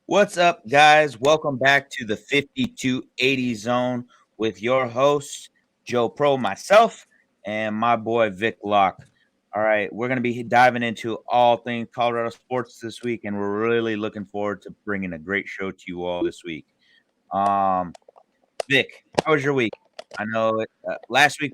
What's up, guys? Welcome back to the 5280 Zone with your host, Joe Pro, myself, and my boy, Vic Lock. All right, we're going to be diving into all things Colorado sports this week, and we're really looking forward to bringing a great show to you all this week. Um, Vic, how was your week? I know last week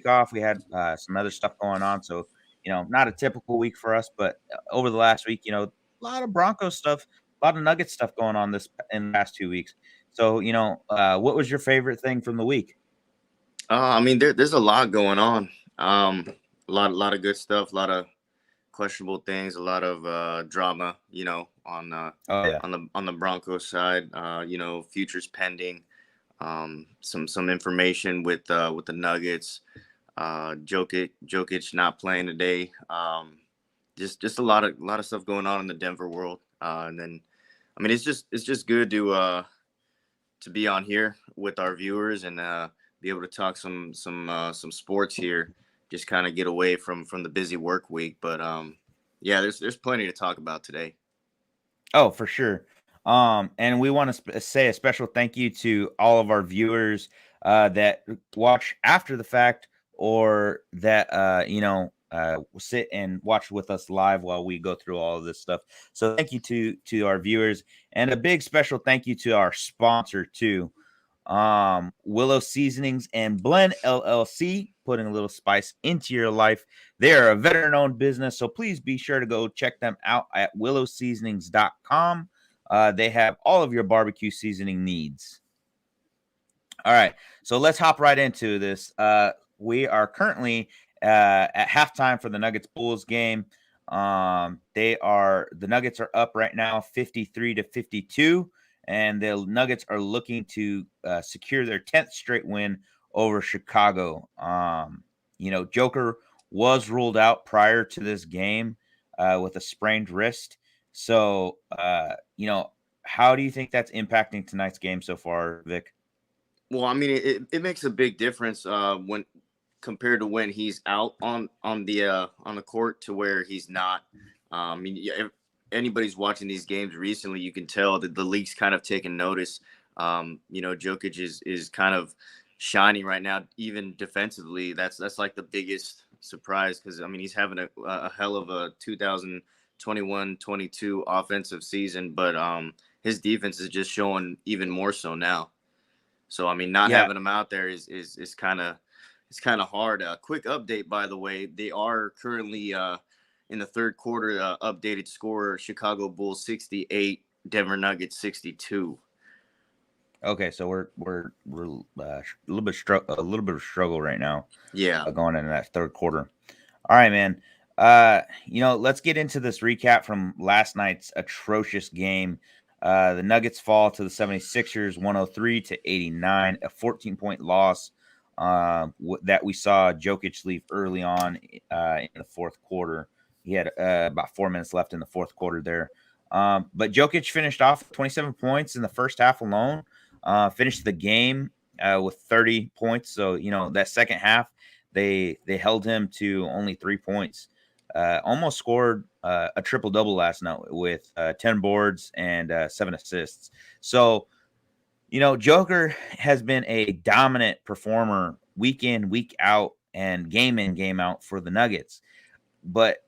off. We had some other stuff going on, so not a typical week for us. But over the last week, a lot of Broncos stuff, a lot of Nuggets stuff going on this in the last 2 weeks. So what was your favorite thing from the week? There's a lot going on. A lot of good stuff, a lot of questionable things, a lot of drama. On the Broncos side. Futures pending. Some information with the Nuggets. Jokic not playing today. Just a lot of stuff going on in the Denver world. And then, it's just good to be on here with our viewers and be able to talk some sports here. Just kind of get away from the busy work week. But there's plenty to talk about today. Oh, for sure. And we want to say a special thank you to all of our viewers that watch after the fact or that sit and watch with us live while we go through all of this stuff. So thank you to our viewers, and a big special thank you to our sponsor too, Willow Seasonings and Blend LLC, putting a little spice into your life. They are a veteran-owned business, so please be sure to go check them out at willowseasonings.com. They have all of your barbecue seasoning needs. All right, so let's hop right into this. We are currently at halftime for the Nuggets Bulls game. The Nuggets are up right now 53-52, and the Nuggets are looking to secure their 10th straight win over Chicago. Joker was ruled out prior to this game with a sprained wrist. So, how do you think that's impacting tonight's game so far, Vic? Well, it makes a big difference when compared to when he's out on the court to where he's not. If anybody's watching these games recently, you can tell that the league's kind of taken notice. Jokic is kind of shining right now, even defensively. That's like the biggest surprise because he's having a hell of a 2021-22 offensive season, but his defense is just showing even more so now. So having him out there is kind of hard. Quick update, by the way, they are currently in the third quarter. Updated score: Chicago Bulls 68, Denver Nuggets 62. Okay, so we're a little bit of struggle right now. Yeah, going into that third quarter. All right, man. Let's get into this recap from last night's atrocious game. The Nuggets fall to the 76ers 103-89, a 14-point loss that we saw Jokic leave early on in the fourth quarter. He had about 4 minutes left in the fourth quarter there. But Jokic finished off 27 points in the first half alone, finished the game with 30 points. So, that second half, they held him to only 3 points. Almost scored a triple-double last night with 10 boards and 7 assists. So, Joker has been a dominant performer week in, week out, and game in, game out for the Nuggets. But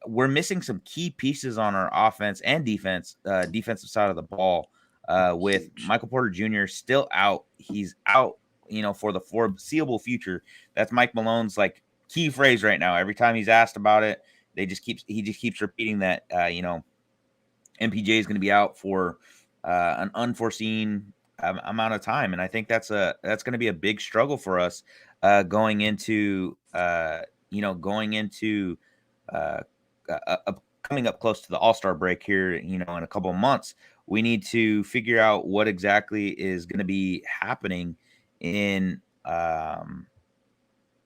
we're missing some key pieces on our offense and defensive side of the ball with Michael Porter Jr. still out. He's out, for the foreseeable future. That's Mike Malone's key phrase right now. Every time he's asked about it, he just keeps repeating that, MPJ is going to be out for an unforeseen amount of time, and I think that's going to be a big struggle for us going into going into uh, coming up close to the All-Star break here, in a couple of months. We need to figure out what exactly is going to be happening in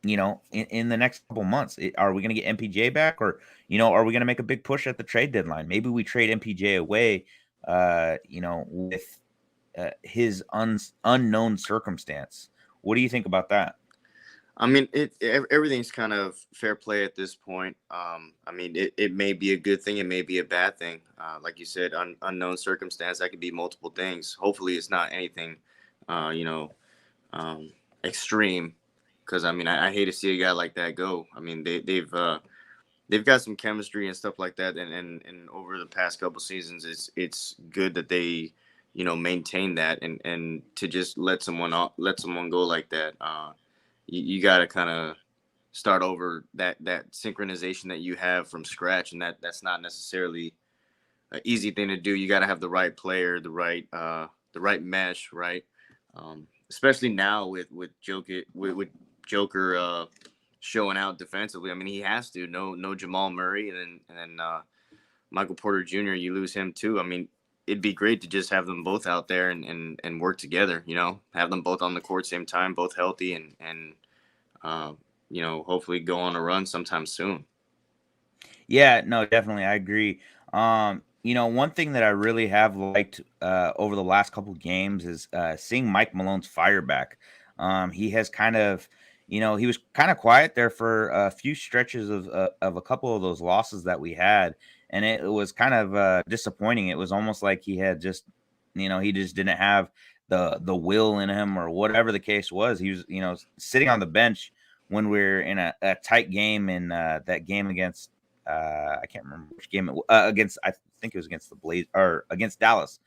in the next couple months. Are we going to get MPJ back, or are we going to make a big push at the trade deadline? Maybe we trade MPJ away, with his unknown circumstance. What do you think about that? I mean, everything's kind of fair play at this point. I mean, it may be a good thing, it may be a bad thing. Like you said, unknown circumstance. That could be multiple things. Hopefully, it's not anything, uh, you know, um, extreme. Because I mean, I hate to see a guy like that go. I mean, they've got some chemistry and stuff like that, and over the past couple seasons, it's good that they maintain that, and to just let someone go like that. You got to kind of start over that synchronization that you have from scratch, and that's not necessarily an easy thing to do. You got to have the right player, the right mesh, right? Especially now with Joker showing out defensively. I mean, he has to. No Jamal Murray, and then Michael Porter Jr. You lose him too. I mean, it'd be great to just have them both out there and work together. Have them both on the court same time, both healthy, and uh, hopefully go on a run sometime soon. Yeah, no, definitely, I agree. One thing that I really have liked over the last couple games is seeing Mike Malone's fire back. He has kind of, he was kind of quiet there for a few stretches of a couple of those losses that we had, and it was kind of disappointing. It was almost like he had just, he just didn't have the will in him, or whatever the case was. He was, sitting on the bench when we're in a tight game in that game against I can't remember which game against. I think it was against the Blaze or against Dallas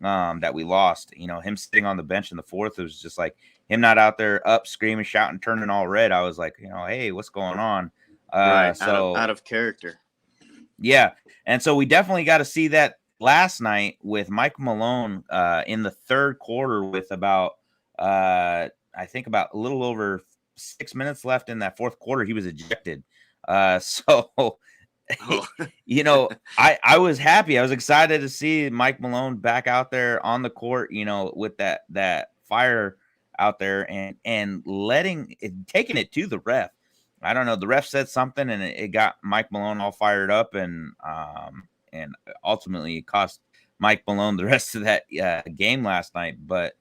that we lost. Him sitting on the bench in the fourth, it was just like him not out there up screaming, shouting, turning all red. I was like, hey, what's going on? Right, So out of character. yeah, and so we definitely got to see that last night with Mike Malone in the third quarter with about I think about a little over 6 minutes left in that fourth quarter. He was ejected. So Oh, I was happy. I was excited to see Mike Malone back out there on the court, with that fire out there, and taking it to the ref. I don't know. The ref said something, and it got Mike Malone all fired up, and ultimately it cost Mike Malone the rest of that game last night. But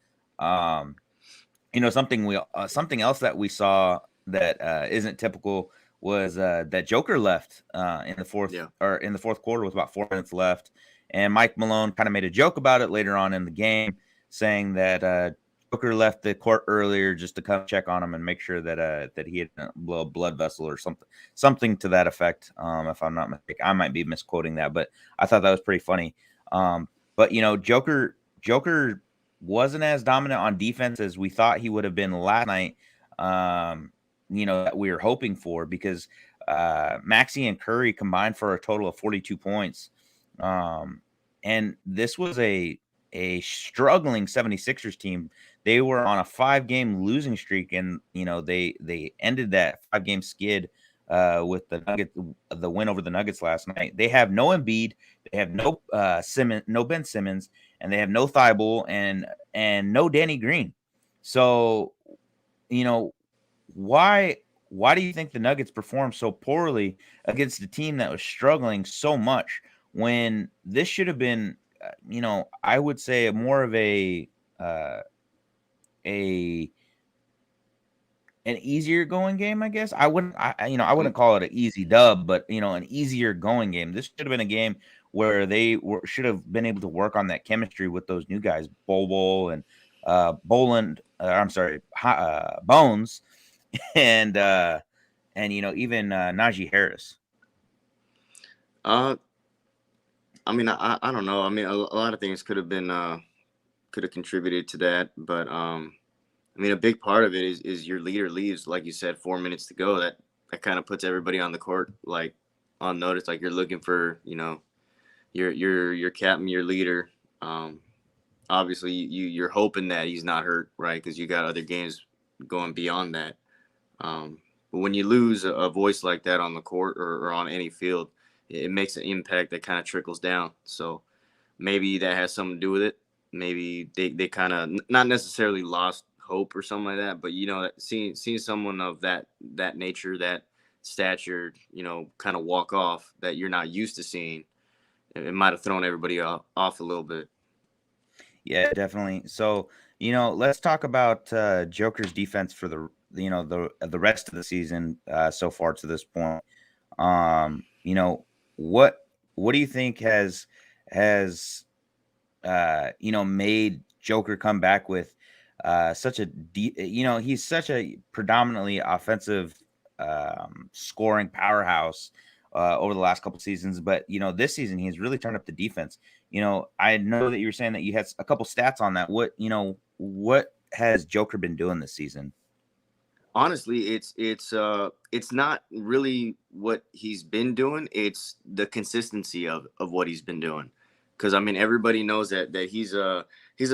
something else that we saw that isn't typical was that Joker left in the yeah. fourth quarter with about 4 minutes left, and Mike Malone kind of made a joke about it later on in the game, saying that Joker left the court earlier just to come check on him and make sure that he had blow a blood vessel or something to that effect. If I'm not mistaken, I might be misquoting that, but I thought that was pretty funny. But Joker wasn't as dominant on defense as we thought he would have been last night. That we were hoping for, because Maxey and Curry combined for a total of 42 points. And this was a struggling 76ers team. They were on a 5-game losing streak, and they ended that 5-game skid with the win over the Nuggets last night. They have no Embiid, they have no no Ben Simmons, and they have no Thibault and no Danny Green. So, you know, why do you think the Nuggets performed so poorly against a team that was struggling so much, when this should have been, I would say more of uh, a an easier going game, I guess. I Um, wouldn't call it an easy dub, but an easier going game. This should have been a game where should have been able to work on that chemistry with those new guys, Bol and Boland. I'm sorry, Bones, and even Najee Harris. uh, I mean, I don't know. I mean, a lot of things could have contributed to that, but I mean, a big part of it is your leader leaves, like you said, 4 minutes to go. That kind of puts everybody on the court like on notice, like you're looking for your captain, your leader. Um, obviously you're hoping that he's not hurt, right? Because you got other games going beyond that. But when you lose a voice like that on the court or on any field, it makes an impact that kind of trickles down. So maybe that has something to do with it. Maybe they kind of not necessarily lost hope or something like that, but seeing someone of that nature, that stature, kind of walk off that you're not used to seeing, it might have thrown everybody off a little bit. Yeah, definitely. So, let's talk about Joker's defense for the rest of the season so far to this point. Um, you know, what what do you think has made Joker come back with such a he's such a predominantly offensive scoring powerhouse over the last couple seasons, but this season he's really turned up the defense. I know that you were saying that you had a couple stats on that. What has Joker been doing this season? Honestly, it's not really what he's been doing. It's the consistency of what he's been doing. Because I mean, everybody knows that he's a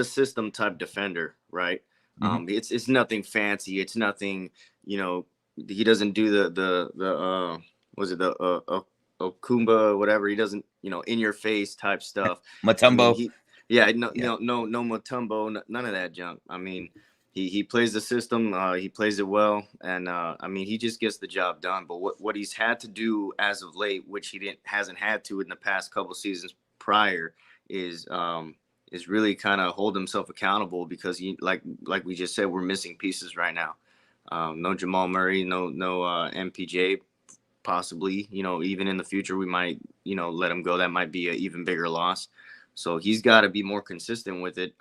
system type defender, right? Hmm. It's nothing fancy. It's nothing, you know. He doesn't do the was it the Okumba whatever. He doesn't, in your face type stuff. I mean, Matumbo. yeah, no, Yeah. no Mutombo, none of that junk. I mean, he plays the system. He plays it well, and I mean he just gets the job done. But what he's had to do as of late, which he hasn't had to in the past couple seasons prior, is really kind of hold himself accountable because he like we just said, we're missing pieces right now. No Jamal Murray, no MPJ. Possibly, even in the future we might let him go. That might be an even bigger loss. So he's got to be more consistent with it.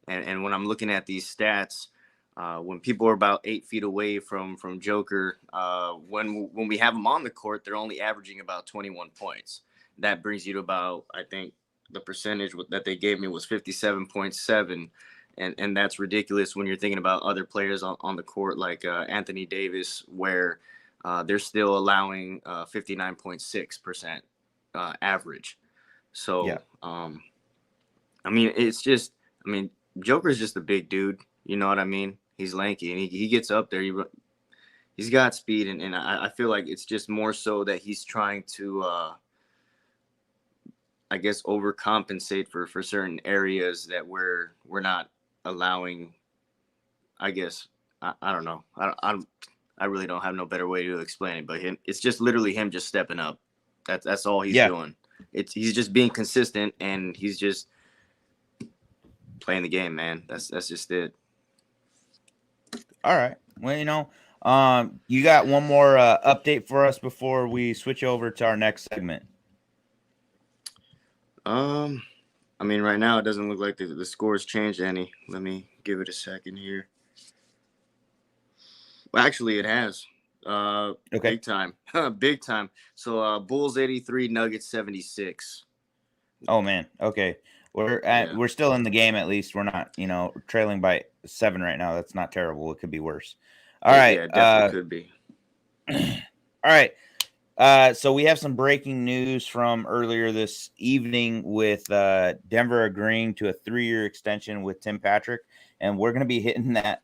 And when I'm looking at these stats, when people are about 8 feet away from Joker, when we have them on the court, they're only averaging about 21 points. That brings you to about, I think, the percentage that they gave me was 57.7, and that's ridiculous when you're thinking about other players on the court like Anthony Davis, where they're still allowing 59.6% average. Yeah. So, I mean, it's just, I mean, Joker's just a big dude. You know what I mean? He's lanky and he gets up there. He's got speed, and I feel like it's just more so that he's trying to, I guess, overcompensate for certain areas that we're not allowing. I guess I don't know. I really don't have no better way to explain it, but it's just literally him just stepping up. That's all he's Yeah. doing. He's just being consistent, and he's just playing the game, man. That's just it. All right. Well, you got one more update for us before we switch over to our next segment. Um, I mean, right now it doesn't look like the score's changed any. Let me give it a second here. Well, actually, it has. Okay. Big time, big time. So, Bulls 83, Nuggets 76. Oh man. Okay. Yeah, We're still in the game at least. We're not, trailing by 7 right now. That's not terrible. It could be worse. All right. it definitely could be. All right. So we have some breaking news from earlier this evening with Denver agreeing to a 3-year extension with Tim Patrick, and we're going to be hitting that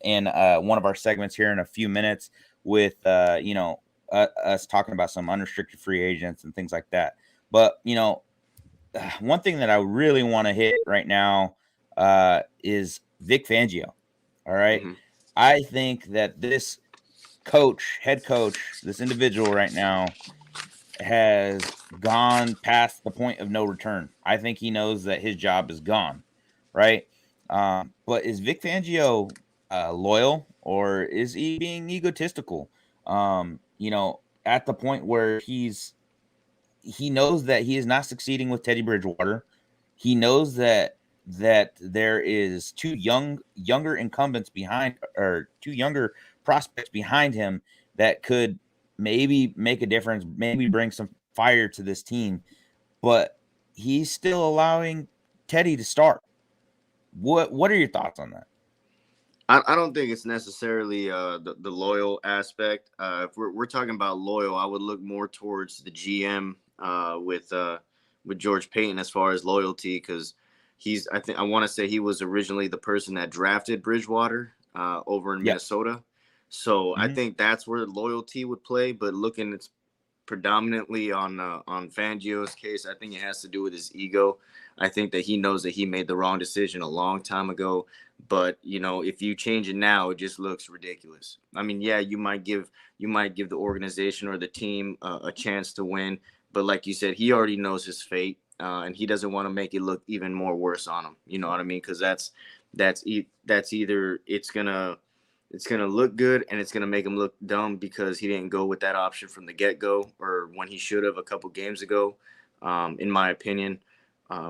in one of our segments here in a few minutes with us talking about some unrestricted free agents and things like that. But one thing that I really want to hit right now is Vic Fangio. All right, Hmm. I think that this head coach, this individual right now has gone past the point of no return. I think he knows that his job is gone, right? But is Vic Fangio loyal, or is he being egotistical? At the point where he knows that he is not succeeding with Teddy Bridgewater. He knows that there is younger incumbents behind, or two younger prospects behind him that could maybe make a difference, maybe bring some fire to this team, but he's still allowing Teddy to start. What are your thoughts on that? I don't think it's necessarily the loyal aspect. If we're talking about loyal, I would look more towards the GM with George Payton as far as loyalty, because I want to say he was originally the person that drafted Bridgewater over in Yep. Minnesota. So I Hmm. think that's where loyalty would play. But looking at predominantly on Fangio's case, I think it has to do with his ego. I think that he knows that he made the wrong decision a long time ago. But if you change it now, it just looks ridiculous. I mean, yeah, you might give the organization or the team a chance to win, but like you said, he already knows his fate, and he doesn't want to make it look even more worse on him. You know what I mean? Because that's either it's gonna look good and it's gonna make him look dumb because he didn't go with that option from the get go or when he should have a couple games ago. In my opinion,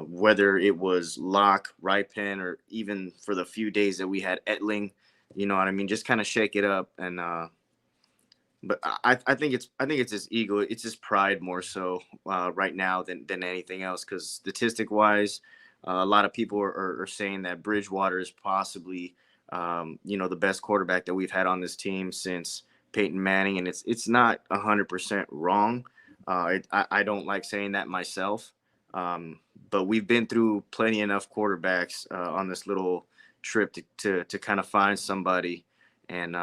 whether it was Locke, Ripon, or even for the few days that we had Etling, you know what I mean, just kind of shake it up. And but I think it's his ego, it's his pride more so right now than anything else. Because statistic wise, a lot of people are saying that Bridgewater is possibly the best quarterback that we've had on this team since Peyton Manning, and it's not 100% wrong. I don't like saying that myself, but we've been through plenty enough quarterbacks on this little trip to kind of find somebody, and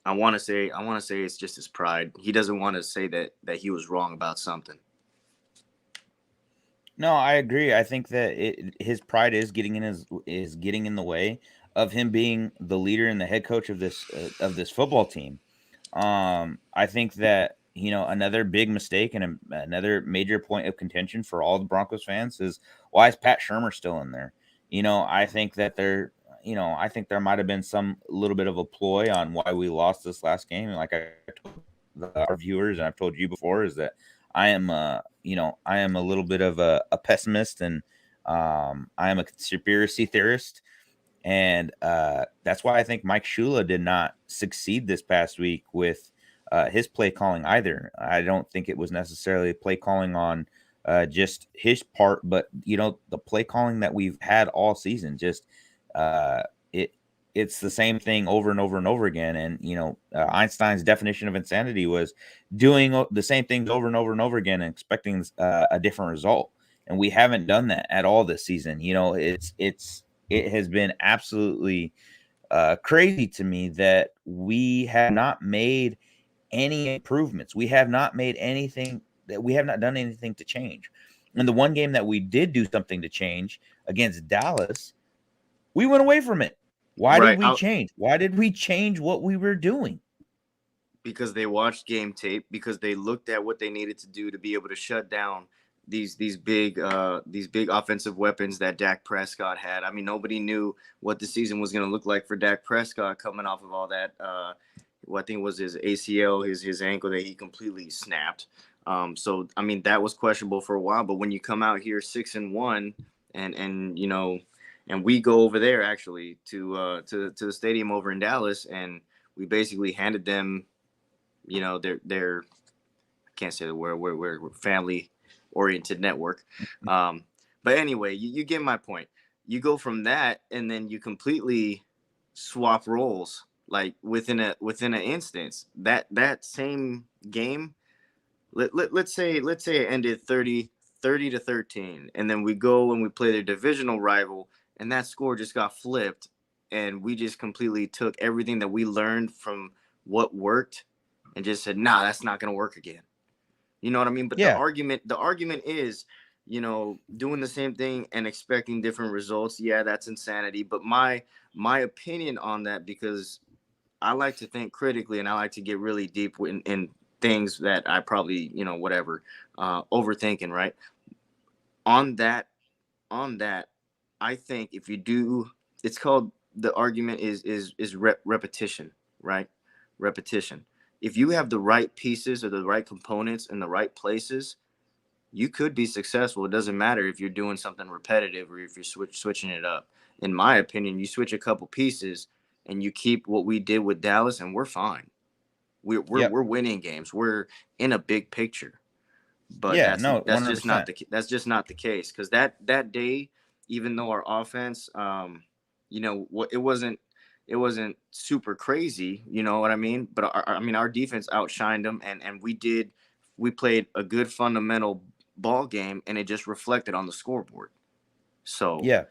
I want to say it's just his pride. He doesn't want to say that he was wrong about something. No, I agree. I think that his pride is getting in the way of him being the leader and the head coach of this football team. I think that another big mistake and another major point of contention for all the Broncos fans is, why is Pat Shermer still in there? I think that I think there might have been some little bit of a ploy on why we lost this last game. Like I told our viewers and I've told you before, is that I am a little bit of a pessimist, and I am a conspiracy theorist, and that's why I think Mike Shula did not succeed this past week with his play calling either. I don't think it was necessarily play calling on just his part, but the play calling that we've had all season. Just uh, it it's the same thing over and over and over again. And Einstein's definition of insanity was doing the same things over and over and over again and expecting a different result. And we haven't done that at all this season. It has been absolutely crazy to me that we have not made any improvements. We have not made anything that we have not done anything to change. And the one game that we did do something to change against Dallas, we went away from it. Why did Right we out change? Why did we change what we were doing? because they watched game tape, because they looked at what they needed to do to be able to shut down these big offensive weapons that Dak Prescott had. I mean, nobody knew what the season was going to look like for Dak Prescott coming off of all that. What I think was his ACL, his ankle that he completely snapped. So I mean, that was questionable for a while. But when you come out here 6-1, and we go over there actually to the stadium over in Dallas, and we basically handed them, their I can't say the word. We're family oriented network. Um, but anyway, you get my point. You go from that, and then you completely swap roles like within an instance. That same game, let's say it ended 30-13, and then we go and we play their divisional rival, and that score just got flipped, and we just completely took everything that we learned from what worked and just said, nah, that's not going to work again. You know what I mean? But the Yeah. argument is, doing the same thing and expecting different results. Yeah, that's insanity. But my opinion on that, because I like to think critically and I like to get really deep in things that I probably, whatever, overthinking, right? On that, on that, I think if you do, it's called, the argument is repetition, right? Repetition. If you have the right pieces or the right components in the right places, you could be successful. It doesn't matter if you're doing something repetitive or if you're switching it up. In my opinion, you switch a couple pieces and you keep what we did with Dallas, and we're fine. We're we're, Yep. we're winning games. We're in a big picture, but Yeah. that's No. that's One hundred just not percent. that's just not the case. Because that day, even though our offense, what it wasn't super crazy. You know what I mean? But our defense outshined them, and we played a good fundamental ball game, and it just reflected on the scoreboard. So Yeah,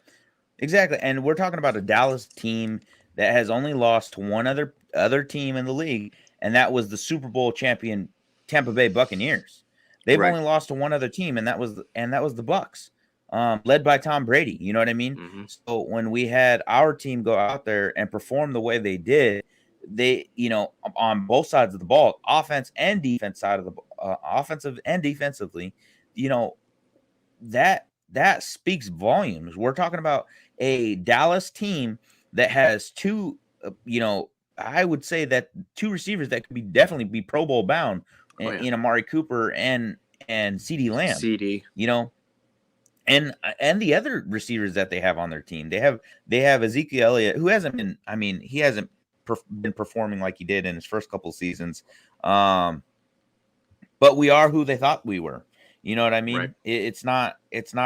exactly. And we're talking about a Dallas team that has only lost to one other team in the league, and that was the Super Bowl champion Tampa Bay Buccaneers. They've right. only lost to one other team, and that was the Bucks, led by Tom Brady. You know what I mean? Hmm. So when we had our team go out there and perform the way they did, they, on both sides of the ball, offense and defense side of the offensive and defensively, you know, that speaks volumes. We're talking about a Dallas team that has two, I would say that two receivers that could be definitely be Pro Bowl bound Oh yeah, in Amari Cooper and CD Lamb, CD. you know, and the other receivers that they have on their team. They have Ezekiel Elliott, who hasn't been. I mean, he hasn't been performing like he did in his first couple seasons. But we are who they thought we were. You know what I Right. mean? It's not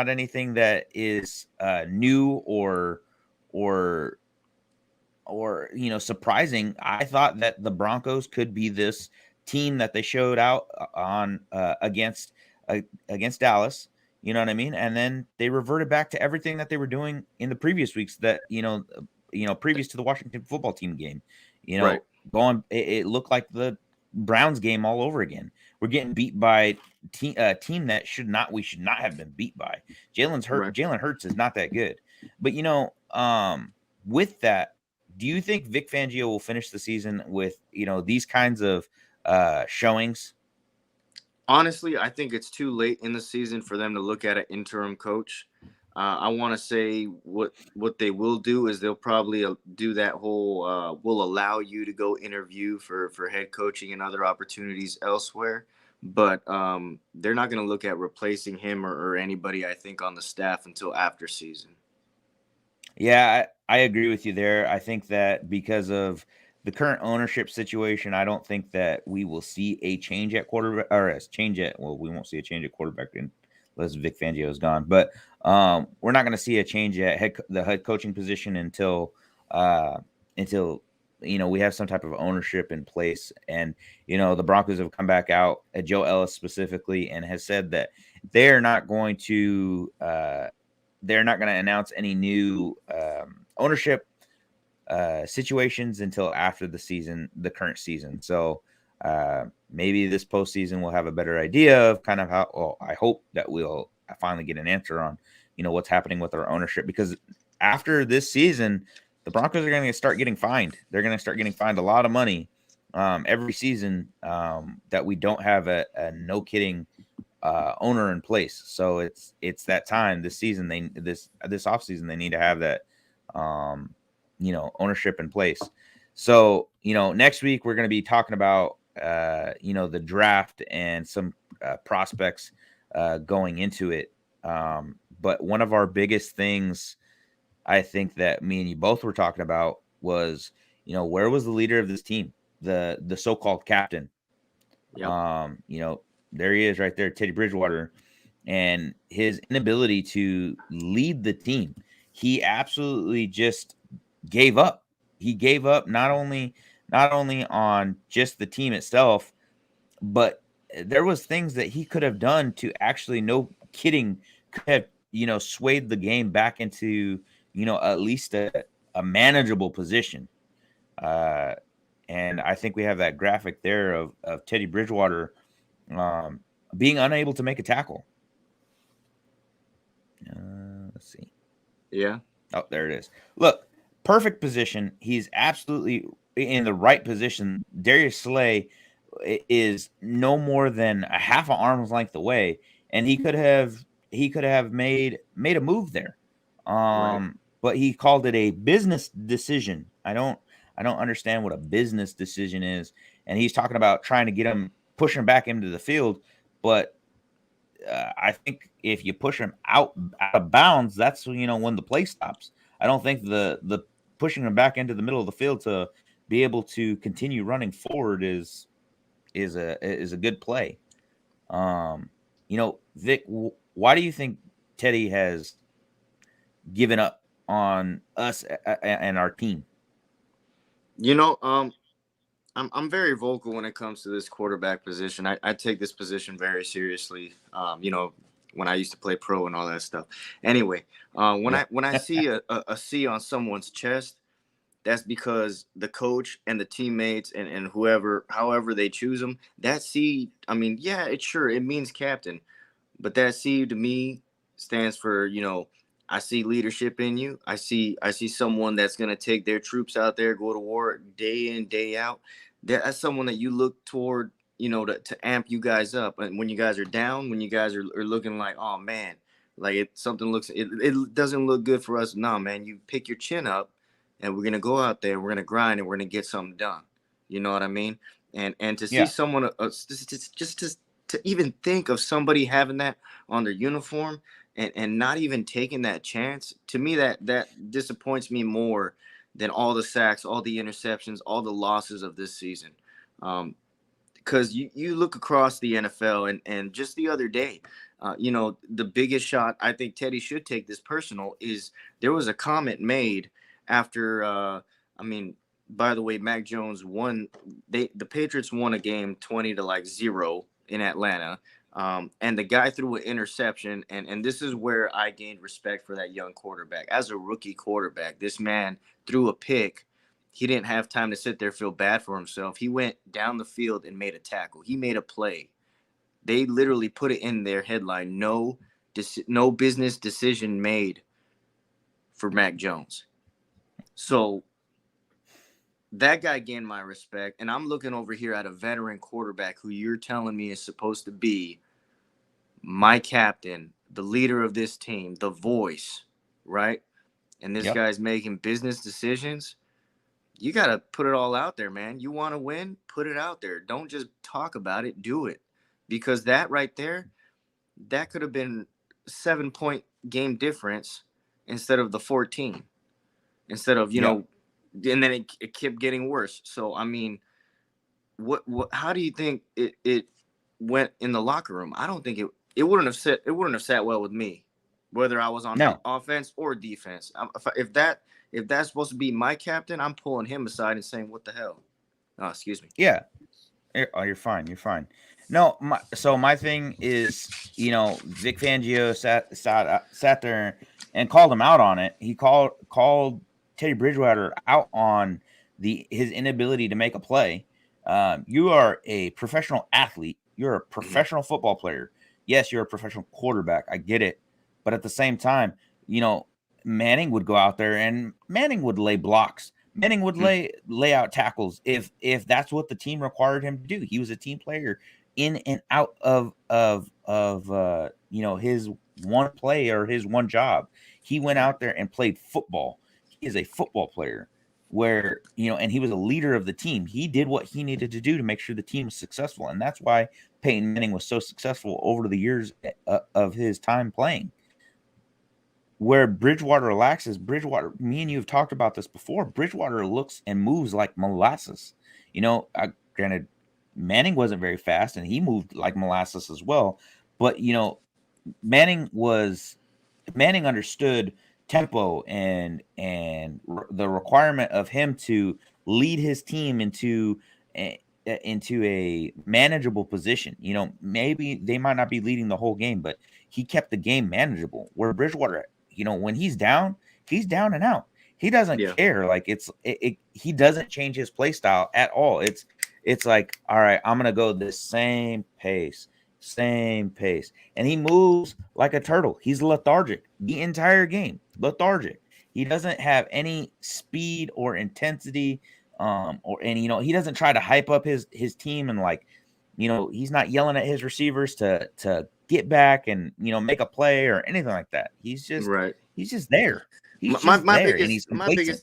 anything that is new or surprising. I thought that the Broncos could be this team that they showed out on against Dallas. You know what I mean? And then they reverted back to everything that they were doing in the previous weeks. That previous to the Washington football team game. Right. Going, it looked like the Browns game all over again. We're getting beat by team that we should not have been beat by. Right. Jalen Hurts is not that good. But with that, do you think Vic Fangio will finish the season with these kinds of showings? Honestly, I think it's too late in the season for them to look at an interim coach. I want to say what they will do is they'll probably do that whole will allow you to go interview for head coaching and other opportunities elsewhere. But they're not going to look at replacing him or anybody, I think, on the staff until after season. Yeah, I agree with you there. I think that because of the current ownership situation, I don't think that we will see a change at quarterback or a change at well, we won't see a change at quarterback unless Vic Fangio is gone. But we're not going to see a change at the head coaching position uh, until we have some type of ownership in place. And the Broncos have come back out at Joe Ellis specifically and has said that they're not going to. They're not going to announce any new ownership situations until after the current season. So maybe this postseason we'll have a better idea of kind of how. Well, I hope that we'll finally get an answer on what's happening with our ownership, because after this season, the Broncos are going to start getting fined. They're going to start getting fined a lot of money every season that we don't have a no kidding owner in place. So it's that time this season. This off season they need to have that ownership in place. So next week we're going to be talking about the draft and some prospects going into it. But one of our biggest things I think that me and you both were talking about was where was the leader of this team, the so-called captain. Yep. There he is right there, Teddy Bridgewater, and his inability to lead the team. He absolutely just gave up. He gave up not only on just the team itself, but there was things that he could have done to actually, no kidding, could have swayed the game back into at least a manageable position. Uh, and I think we have that graphic there of Teddy Bridgewater um, being unable to make a tackle. Let's see. Yeah. Oh, there it is. Look, perfect position. He's absolutely in the right position. Darius Slay is no more than a half an arm's length away, and he could have made a move there. Right. But he called it a business decision. I don't understand what a business decision is. And he's talking about trying to get him push him back into the field, but I think if you push him out of bounds, that's when the play stops. I don't think the pushing him back into the middle of the field to be able to continue running forward is a good play. Vic, why do you think Teddy has given up on us and our team? You know, I'm very vocal when it comes to this quarterback position. I take this position very seriously. when I used to play pro and all that stuff. Anyway, when Yeah. I see a C on someone's chest, that's because the coach and the teammates and whoever, however they choose them, that C, I mean, yeah, it means captain, but that C to me stands for, I see leadership in you. I see someone that's gonna take their troops out there, go to war day in, day out. That's someone that you look toward, to amp you guys up. And when you guys are down, when you guys are looking like, oh man, like it doesn't look good for us. No, man, you pick your chin up and we're gonna go out there, we're gonna grind and we're gonna get something done. You know what I mean? And to see Yeah. someone to even think of somebody having that on their uniform and not even taking that chance, to me that disappoints me more than all the sacks, all the interceptions, all the losses of this season. Because you look across the NFL and just the other day, the biggest shot, I think Teddy should take this personal, is there was a comment made after, I mean, by the way, Mac Jones won. The Patriots won a game 20 to like 0 in Atlanta. And the guy threw an interception, and this is where I gained respect for that young quarterback. As a rookie quarterback, this man threw a pick. He didn't have time to sit there, feel bad for himself. He went down the field and made a tackle. He made a play. They literally put it in their headline: no business decision made for Mac Jones. So that guy gained my respect, and I'm looking over here at a veteran quarterback who you're telling me is supposed to be my captain, the leader of this team, the voice, right? And this Yep. guy's making business decisions. You got to put it all out there, man. You want to win? Put it out there. Don't just talk about it, do it. Because that right there, that could have been 7 point game difference instead of the 14. Instead of, Yep. and then it kept getting worse. So, I mean, what how do you think it went in the locker room? I don't think it wouldn't have sat well with me, whether I was on No. offense or defense. If that's supposed to be my captain, I'm pulling him aside and saying, "What the hell?" Oh, excuse me. Yeah. Oh, you're fine. You're fine. No, my thing is, Vic Fangio sat there and called him out on it. He called Teddy Bridgewater out on his inability to make a play. You are a professional athlete. You're a Mhm. professional football player. Yes, you're a professional quarterback. I get it, but at the same time, Manning would go out there and Manning would lay blocks. Manning would Mhm. lay out tackles if that's what the team required him to do. He was a team player in and out of his one play or his one job. He went Right. out there and played football. He is a football player where and he was a leader of the team. He did what he needed to do to make sure the team was successful, and that's why Peyton Manning was so successful over the years of his time playing. Where Bridgewater lacks is Bridgewater. Me and you have talked about this before. Bridgewater looks and moves like molasses. Granted, Manning wasn't very fast, and he moved like molasses as well. But Manning was Manning understood tempo the requirement of him to lead his team into a manageable position. Maybe they might not be leading the whole game, but he kept the game manageable. Where Bridgewater, when he's down and out. He doesn't Yeah. care. Like he doesn't change his play style at all. It's like, all right, I'm gonna go the same pace, and he moves like a turtle. He's lethargic the entire game. Lethargic. He doesn't have any speed or intensity. He doesn't try to hype up his team and he's not yelling at his receivers to get back and make a play or anything like that. Right. He's just there. He's My, just my there and he's biggest my complacent. biggest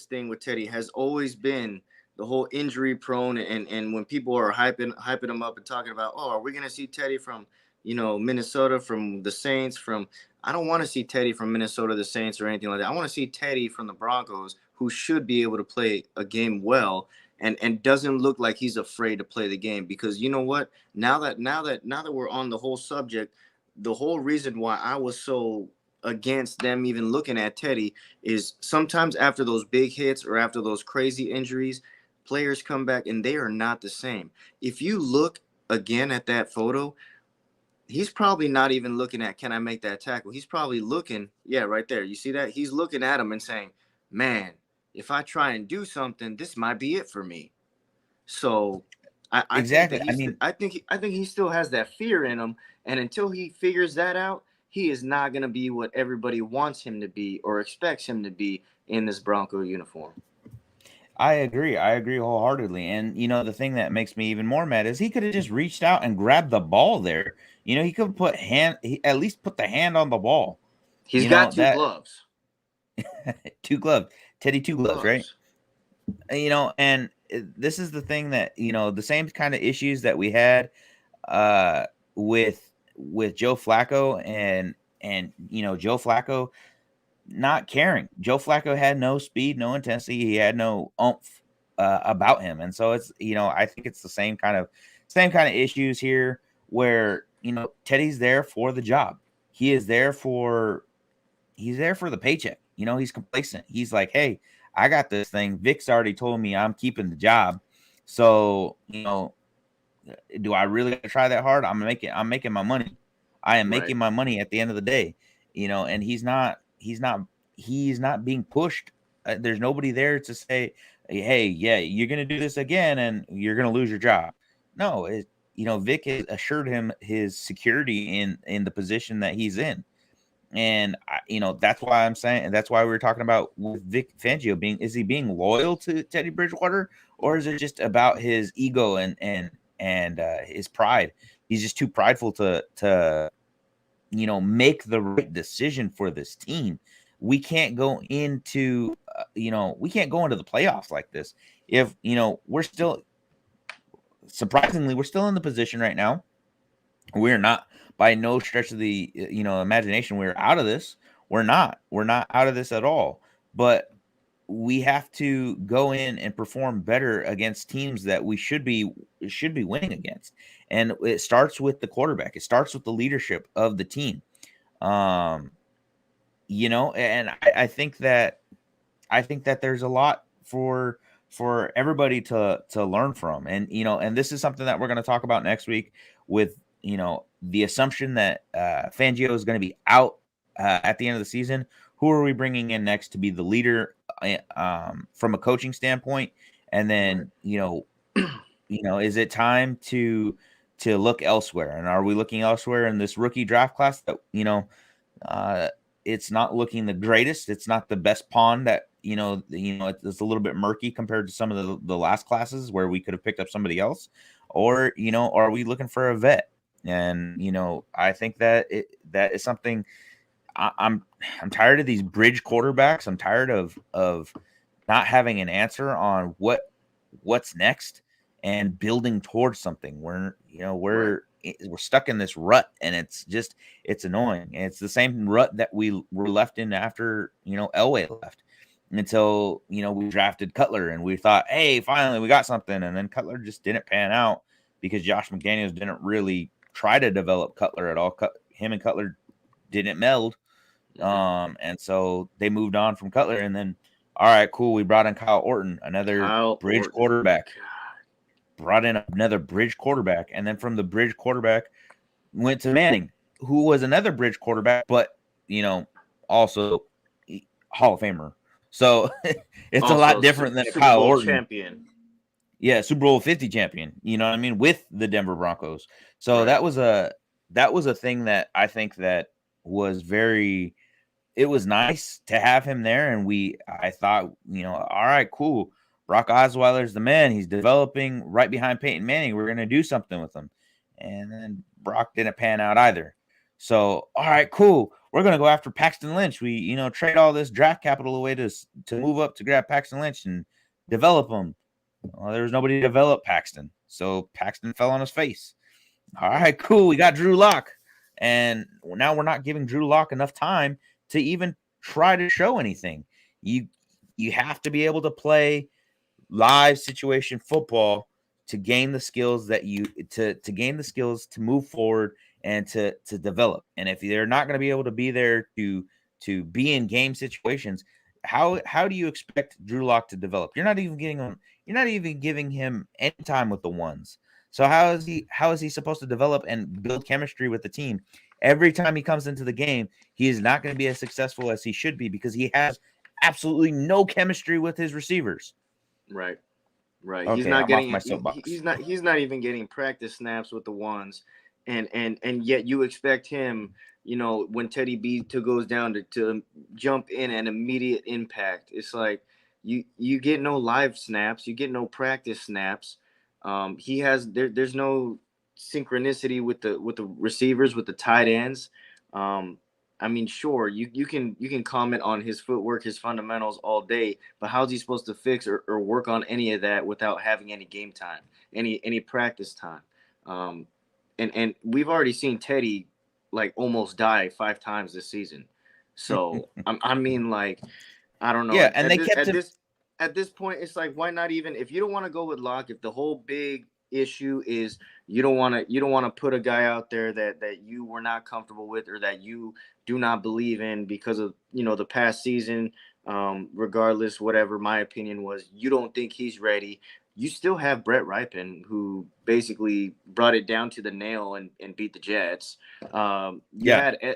thing with Teddy, has always been the whole injury prone, and when people are hyping him up and talking about, oh, are we gonna see Teddy from Minnesota, from the Saints, from I don't want to see Teddy from Minnesota, the Saints, or anything like that. I want to see Teddy from the Broncos, who should be able to play a game well and doesn't look like he's afraid to play the game. Because you know what? Now that we're on the whole subject, the whole reason why I was so against them even looking at Teddy is sometimes after those big hits or after those crazy injuries, players come back and they are not the same. If you look again at that photo, he's probably not even looking at, can I make that tackle? He's probably looking, yeah, right there. You see that? He's looking at him and saying, man, if I try and do something, this might be it for me. So I think Exactly. that I mean, I think he still has that fear in him. And until he figures that out, he is not gonna be what everybody wants him to be or expects him to be in this Bronco uniform. I agree. I agree wholeheartedly. And the thing that makes me even more mad is he could have just reached out and grabbed the ball there. He could at least put the hand on the ball. He's got two That gloves. two gloves, Teddy two Two gloves, right? gloves. And this is the thing that the same kind of issues that we had uh with Joe Flacco and Joe Flacco not caring. Joe Flacco had no speed, no intensity. He had no oomph about him, and so it's I think it's the same kind of issues here where Teddy's there for the job. He is there for the paycheck. He's complacent. He's like, hey, I got this thing. Vic's already told me I'm keeping the job, so do I really gotta try that hard? I'm making my money. I am Right. making my money at the end of the day. And he's not being pushed. There's nobody there to say, hey, yeah, you're gonna do this again and you're gonna lose your job. No, Vic has assured him his security in the position that he's in. And that's why I'm saying, and that's why we were talking about with Vic Fangio is he being loyal to Teddy Bridgewater, or is it just about his ego and his pride? He's just too prideful to make the right decision for this team. We can't go into the playoffs like this if we're still in the position right now. We're not, by no stretch of the imagination, we're out of this. We're not out of this at all. But we have to go in and perform better against teams that we should be winning against. And it starts with the quarterback. It starts with the leadership of the team. Um, and I think that there's a lot for everybody to learn from. And this is something that we're going to talk about next week with the assumption that Fangio is going to be out at the end of the season. Who are we bringing in next to be the leader from a coaching standpoint? And Right. then is it time to look elsewhere? And are we looking elsewhere in this rookie draft class that uh, it's not looking the greatest. It's not the best pawn that it's a little bit murky compared to some of the last classes where we could have picked up somebody else, or are we looking for a vet? And I think that is something I'm tired of these bridge quarterbacks. I'm tired of not having an answer on what's next and building towards something. Right. We're stuck in this rut, and it's annoying. And it's the same rut that we were left in after Elway left, until we drafted Cutler and we thought, hey, finally we got something, and then Cutler just didn't pan out because Josh McDaniels didn't really try to develop Cutler at all. Him and Cutler didn't meld, Mm-hmm. and so they moved on from Cutler, and then all right, cool, we brought in Kyle Orton, another Kyle bridge Orton. quarterback. Brought in another bridge quarterback, and then from the bridge quarterback went to Manning, who was another bridge quarterback, but also Hall of Famer. So it's a lot Also, different than a Super Kyle Bowl Orton. champion. Yeah, Super Bowl 50 champion. You know what I mean, with the Denver Broncos. So Right. that was a thing that I think that was very. It was nice to have him there, and I thought, all right, cool. Brock Osweiler's the man. He's developing right behind Peyton Manning. We're gonna do something with him. And then Brock didn't pan out either. So, all right, cool. We're gonna go after Paxton Lynch. We, trade all this draft capital away to move up to grab Paxton Lynch and develop him. Well, there was nobody to develop Paxton. So Paxton fell on his face. All right, cool. We got Drew Lock. And now we're not giving Drew Lock enough time to even try to show anything. You you have to be able to play live situation football to gain the skills to gain the skills to move forward and to develop. And if they're not going to be able to be there to be in game situations, how do you expect Drew Lock to develop? You're not even giving him any time with the ones. So how is he supposed to develop and build chemistry with the team? Every time he comes into the game, he is not going to be as successful as he should be because he has absolutely no chemistry with his receivers. Right. Right. He's Okay, not I'm off getting my it. soapbox. He's not even getting practice snaps with the ones, and yet you expect him, when Teddy B to goes down to jump in an immediate impact. It's like you get no live snaps, you get no practice snaps. There's no synchronicity with the receivers, with the tight ends. Um, I mean, sure, you can comment on his footwork, his fundamentals all day, but how's he supposed to fix or work on any of that without having any game time, any practice time? Um, and we've already seen Teddy like almost die 5 times this season. So I mean, like, I don't know. Yeah, and they kept him. At this point, it's like, why not even, if you don't want to go with Locke, if the whole big issue is you don't want to put a guy out there that you were not comfortable with, or that you do not believe in because of the past season, regardless, whatever my opinion was, you don't think he's ready. You still have Brett Ripon, who basically brought it down to the nail and beat the Jets. Yeah,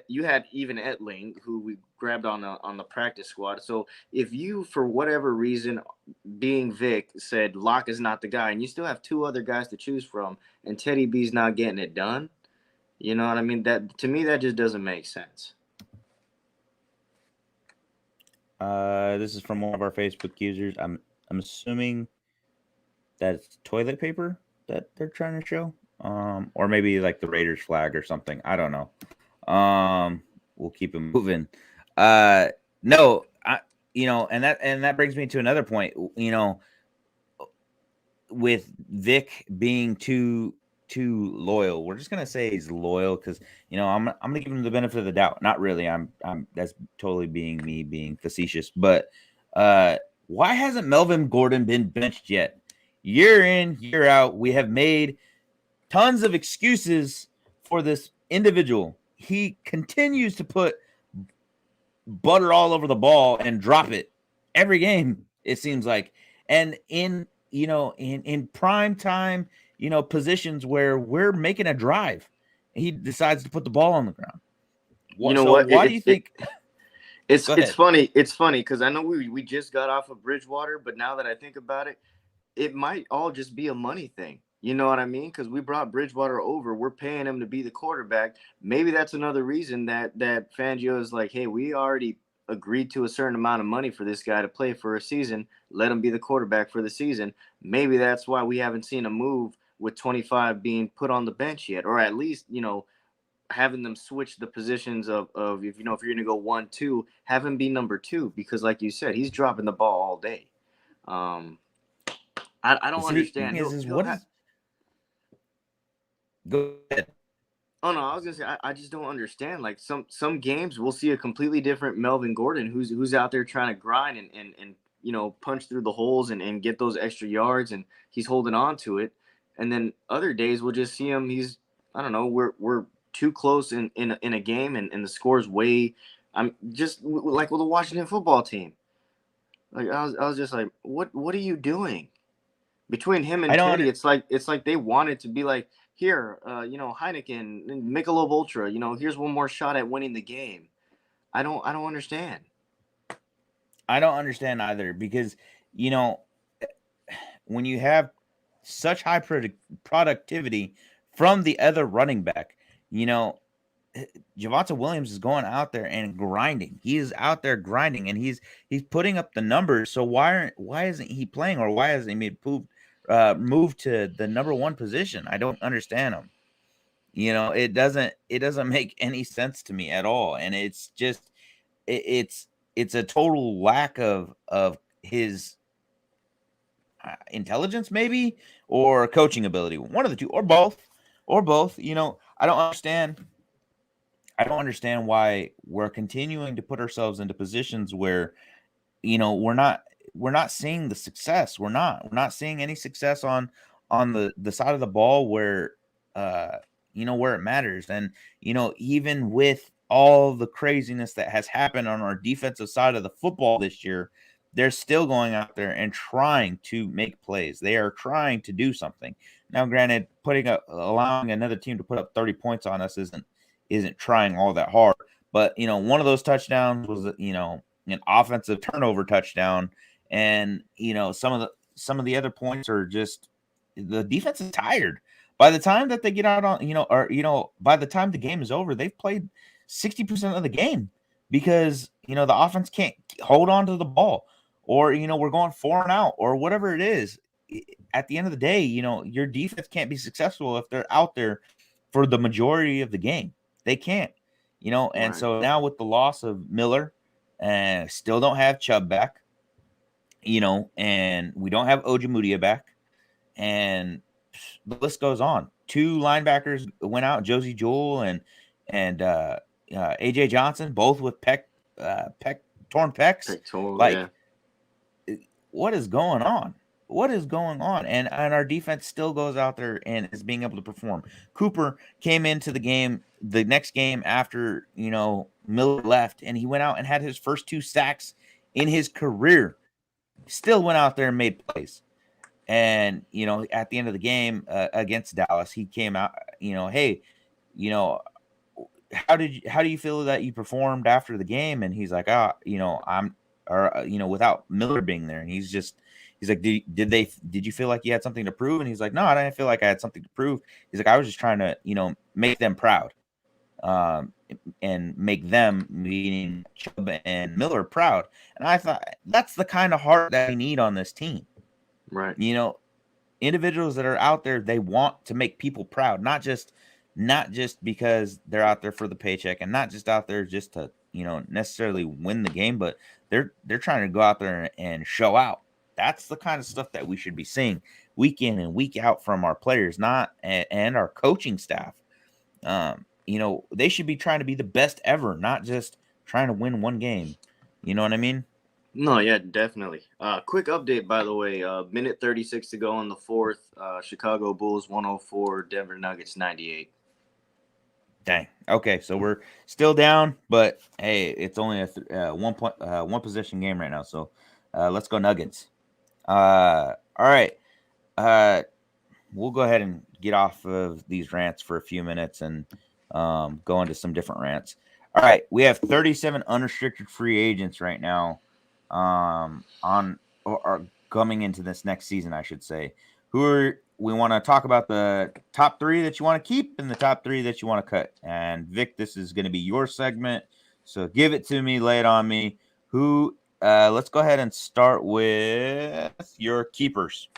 You had even Etling, who we grabbed on the practice squad. So if you, for whatever reason, being Vic, said Locke is not the guy, and you still have two other guys to choose from, and Teddy B's not getting it done, you know what I mean? That, to me, that just doesn't make sense. this is from one of our Facebook users. I'm assuming that's toilet paper that they're trying to show, or maybe like the Raiders flag or something. I don't know. We'll keep it moving. Uh, no, and that brings me to another point. With Vic being too loyal, we're just gonna say he's loyal because I'm gonna give him the benefit of the doubt. Not really. I'm that's totally being me being facetious. But why hasn't Melvin Gordon been benched yet? Year in, year out, we have made tons of excuses for this individual. He continues to put butter all over the ball and drop it every game, it seems like. And in prime time, positions where we're making a drive, he decides to put the ball on the ground. You What know so what? why do you think It's go it's ahead. funny. It's funny because I know we just got off of Bridgewater, but now that I think about it, it might all just be a money thing. You know what I mean? Because we brought Bridgewater over, we're paying him to be the quarterback. Maybe that's another reason that Fangio is like, hey, we already agreed to a certain amount of money for this guy to play for a season. Let him be the quarterback for the season. Maybe that's why we haven't seen a move with 25 being put on the bench yet, or at least having them switch the positions of, if if you're gonna go 1-2, have him be number two, because like you said, he's dropping the ball all day. Um, I The don't thing understand. is He'll what have. is go ahead. Oh no, I was gonna say, I just don't understand. Like, some games we'll see a completely different Melvin Gordon, who's out there trying to grind and punch through the holes and get those extra yards, and he's holding on to it. And then other days we'll just see him. He's, I don't know. We're too close in a game, and the score's way. I'm just like with the Washington football team. Like, I was just like, what are you doing? Between him I and don't Teddy, under, it's like they wanted to be like, here, Heineken, Michelob Ultra, here's one more shot at winning the game. I don't understand. I don't understand either because you know when you have such high productivity from the other running back, you know Javonte Williams is going out there and grinding. He is out there grinding, and he's putting up the numbers. So why isn't he playing, or why hasn't he moved to the number one position? I don't understand him. It doesn't make any sense to me at all, and it's just it's a total lack of his intelligence, maybe, or coaching ability, one of the two, or both, or both. I don't understand why we're continuing to put ourselves into positions where we're not seeing the success. We're not seeing any success on the side of the ball where uh where it matters. And even with all the craziness that has happened on our defensive side of the football this year, they're still going out there and trying to make plays. They are trying to do something. Now, granted, allowing another team to put up 30 points on us isn't trying all that hard. But one of those touchdowns was an offensive turnover touchdown, and some of the other points are just the defense is tired. By the time that they get out on by the time the game is over, they've played 60% of the game because the offense can't hold on to the ball, or we're going 4 and out or whatever it is. At the end of the day, your defense can't be successful if they're out there for the majority of the game. They can't, and Right. so now with the loss of Miller, and still don't have Chubb back, and we don't have Ojemudia back, and the list goes on. 2 linebackers went out, Josie Jewell and AJ Johnson, both with torn pecs. Pectoral, Like, yeah. what is going on? What is going on? And our defense still goes out there and is being able to perform. Cooper came into the game, the next game after Miller left, and he went out and had his first 2 sacks in his career. Still went out there and made plays. And at the end of the game against Dallas, he came out. Hey, how do you feel that you performed after the game? And he's like, without Miller being there, and he's like, did you feel like you had something to prove? And he's like, no, I didn't feel like I had something to prove. He's like, I was just trying to make them proud, and make them, meaning Chubb and Miller, proud. And I thought that's the kind of heart that we need on this team. Right. Individuals that are out there, they want to make people proud, not just because they're out there for the paycheck, and not just out there just to necessarily win the game, but they're trying to go out there and show out. That's the kind of stuff that we should be seeing week in and week out from our players, and our coaching staff. They should be trying to be the best ever, not just trying to win one game. You know what I mean? No, yeah, definitely. Quick update, by the way. Minute 36 to go in the 4th. Chicago Bulls 104, Denver Nuggets 98. Dang. Okay, so we're still down, but hey, it's only a 1 possession game right now. So let's go Nuggets. All right. We'll go ahead and get off of these rants for a few minutes and go into some different rants. All right, we have 37 unrestricted free agents right now, or coming into this next season, I should say. We want to talk about the top 3 that you want to keep and the top 3 that you want to cut. And Vic, this is going to be your segment, so give it to me, lay it on me. Let's go ahead and start with your keepers.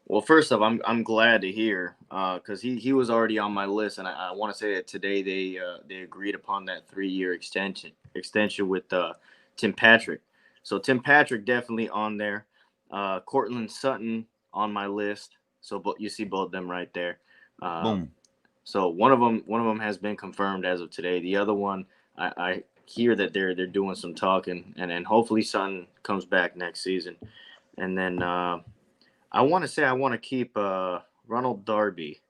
Well, first off, I'm glad to hear, because he was already on my list, and I want to say that today they agreed upon that 3-year extension with Tim Patrick. So Tim Patrick definitely on there. Cortland Sutton on my list. So you see both of them right there. Boom. So one of them has been confirmed as of today. The other one, I hear that they're doing some talking, and then hopefully Sutton comes back next season. And then I want to keep Ronald Darby.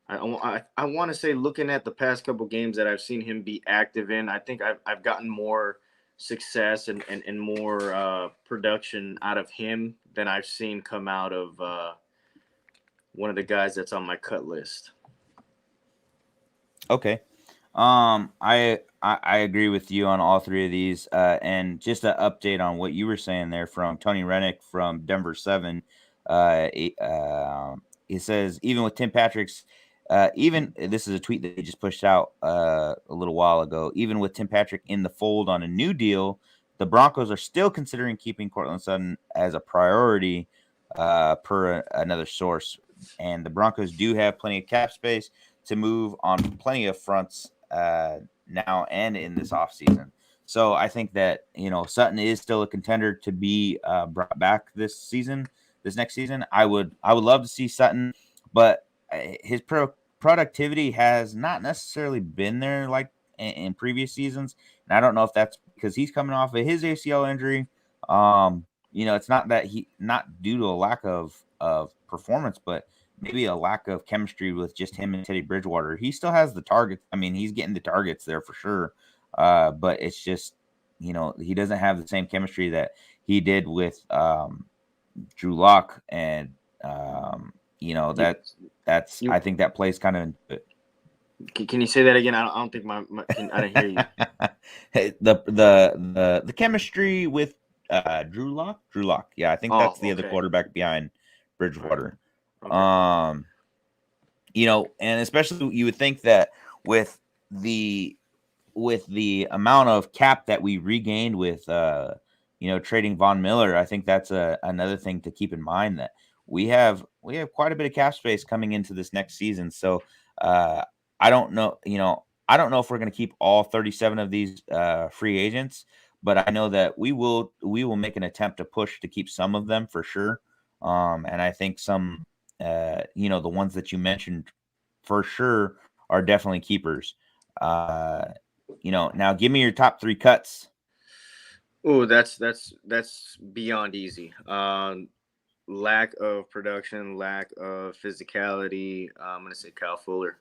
I want to say, looking at the past couple games that I've seen him be active in, I think I've gotten more success and more production out of him than I've seen come out of one of the guys that's on my cut list. Okay. I agree with you on all 3 of these. And just an update on what you were saying there from Tony Rennick from Denver 7. He says, even with Tim Patrick's, this is a tweet that he just pushed out a little while ago. Even with Tim Patrick in the fold on a new deal, the Broncos are still considering keeping Cortland Sutton as a priority, per another source. And the Broncos do have plenty of cap space to move on plenty of fronts now and in this offseason. So I think that Sutton is still a contender to be brought back this next season. I would love to see Sutton, but his productivity has not necessarily been there like in previous seasons. And I don't know if that's because he's coming off of his ACL injury. It's not due to a lack of performance, but maybe a lack of chemistry with just him and Teddy Bridgewater. He still has the target. I mean, he's getting the targets there for sure. But it's just he doesn't have the same chemistry that he did with Drew Lock, and You, that's you I think that plays kind of into it. can you say that again? I don't think I didn't hear you. The chemistry with Drew Lock. Yeah, I think Oh, that's the other okay. quarterback behind All right. Bridgewater. Okay. Um, and especially you would think that with the amount of cap that we regained with trading Von Miller, I think that's another thing to keep in mind, that we have quite a bit of cap space coming into this next season. So uh I don't know, I don't know if we're going to keep all 37 of these free agents, but I know that we will make an attempt to push to keep some of them for sure. And I think some the ones that you mentioned for sure are definitely keepers. uh Now give me your top three cuts. Oh, that's beyond easy. Lack of production, lack of physicality. I'm gonna say Kyle Fuller.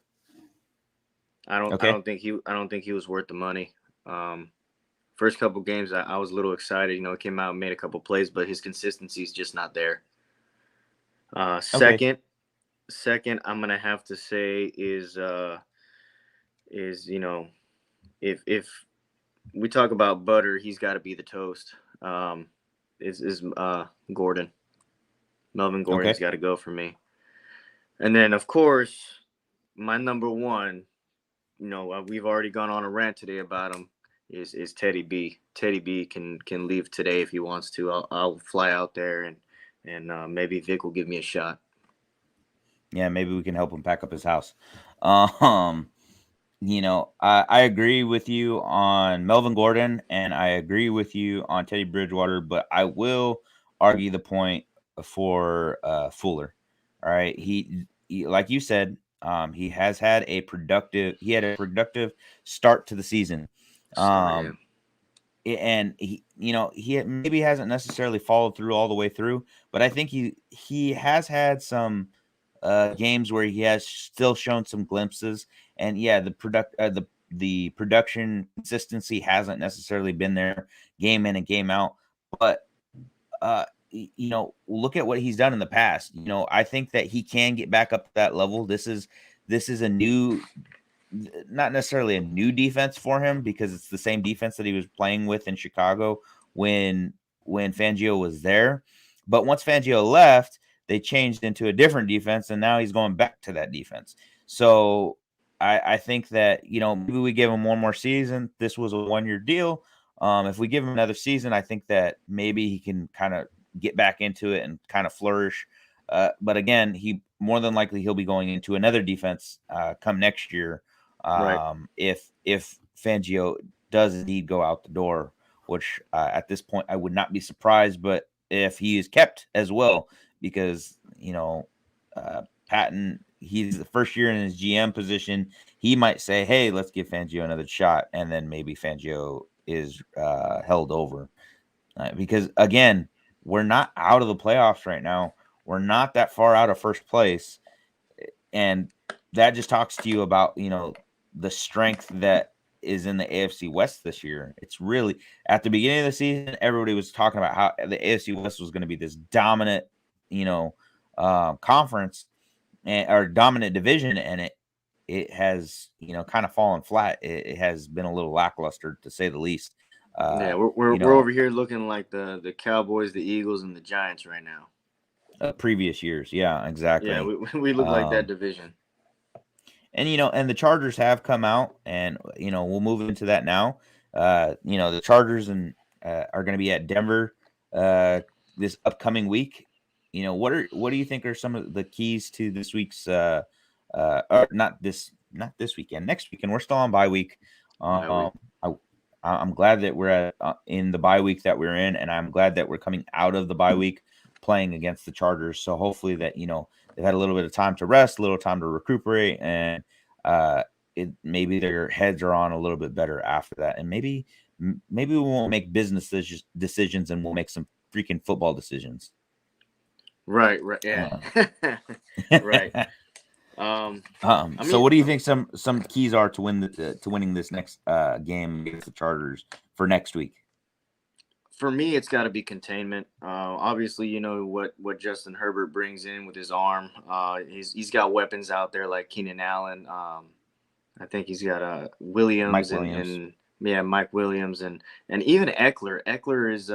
Okay. I don't think he was worth the money. Um, First couple games, I was a little excited. He came out and made a couple plays, but his consistency is just not there. Uh, Okay. second, second, I'm gonna have to say is if we talk about butter, he's got to be the toast. Is Gordon Melvin Gordon's Okay. got to go for me, and then of course my number one. We've already gone on a rant today about him. Is Teddy B? Teddy B can leave today if he wants to. I'll fly out there and maybe Vic will give me a shot. Yeah, maybe we can help him pack up his house. um I agree with you on Melvin Gordon, and I agree with you on Teddy Bridgewater, but I will argue the point for Fuller. All right, he like you said, he had a productive start to the season. Start, yeah. Um, and maybe hasn't necessarily followed through all the way through, but I think he has had some games where he has still shown some glimpses. And yeah, the production consistency hasn't necessarily been there game in and game out, but look at what he's done in the past. I think that he can get back up to that level. This is a new, not necessarily a new defense for him, because it's the same defense that he was playing with in Chicago when Fangio was there. But once Fangio left, they changed into a different defense, and now he's going back to that defense. So I think that maybe we give him one more season. This was a 1 year deal. If we give him another season, I think that maybe he can kind of get back into it and kind of flourish. But again, he more than likely he'll be going into another defense come next year, Right. if Fangio does indeed go out the door, which at this point I would not be surprised, but if he is kept as well, because Patton, he's the first year in his GM position, he might say, "Hey, let's give Fangio another shot," and then maybe Fangio is held over, because again, we're not out of the playoffs right now. We're not that far out of first place, and that just talks to you about the strength that is in the AFC West this year. It's really, at the beginning of the season, everybody was talking about how the AFC West was going to be this dominant, conference, or dominant division, and it has kind of fallen flat. It has been a little lackluster, to say the least. Yeah, Uh, we're over here looking like the Cowboys, the Eagles, and the Giants right now. Previous years, yeah, Yeah, exactly. we look like that Um, division. and the Chargers have come out, and we'll move into that now. The Chargers and are going to be at Denver this upcoming week. What do you think are some of the keys to this week's or not this weekend, next weekend? We're still on bye week. Bye week. Um, I, I'm glad that we're in the bye week that we're in, and I'm glad that we're coming out of the bye week playing against the Chargers. So hopefully that they've had a little bit of time to rest, a little time to recuperate, and uh, maybe their heads are on a little bit better after that, and maybe we won't make business decisions, and we'll make some freaking football decisions. Right, right, yeah. Uh, Right. Um, I so mean, what do you think some keys are to winning this next game against the Chargers for next week? For me, it's got to be containment. Obviously, you know what Justin Herbert brings in with his arm. He's got weapons out there like Keenan Allen. I think he's got Mike Williams Williams. and yeah, Mike Williams and even Eckler. Eckler is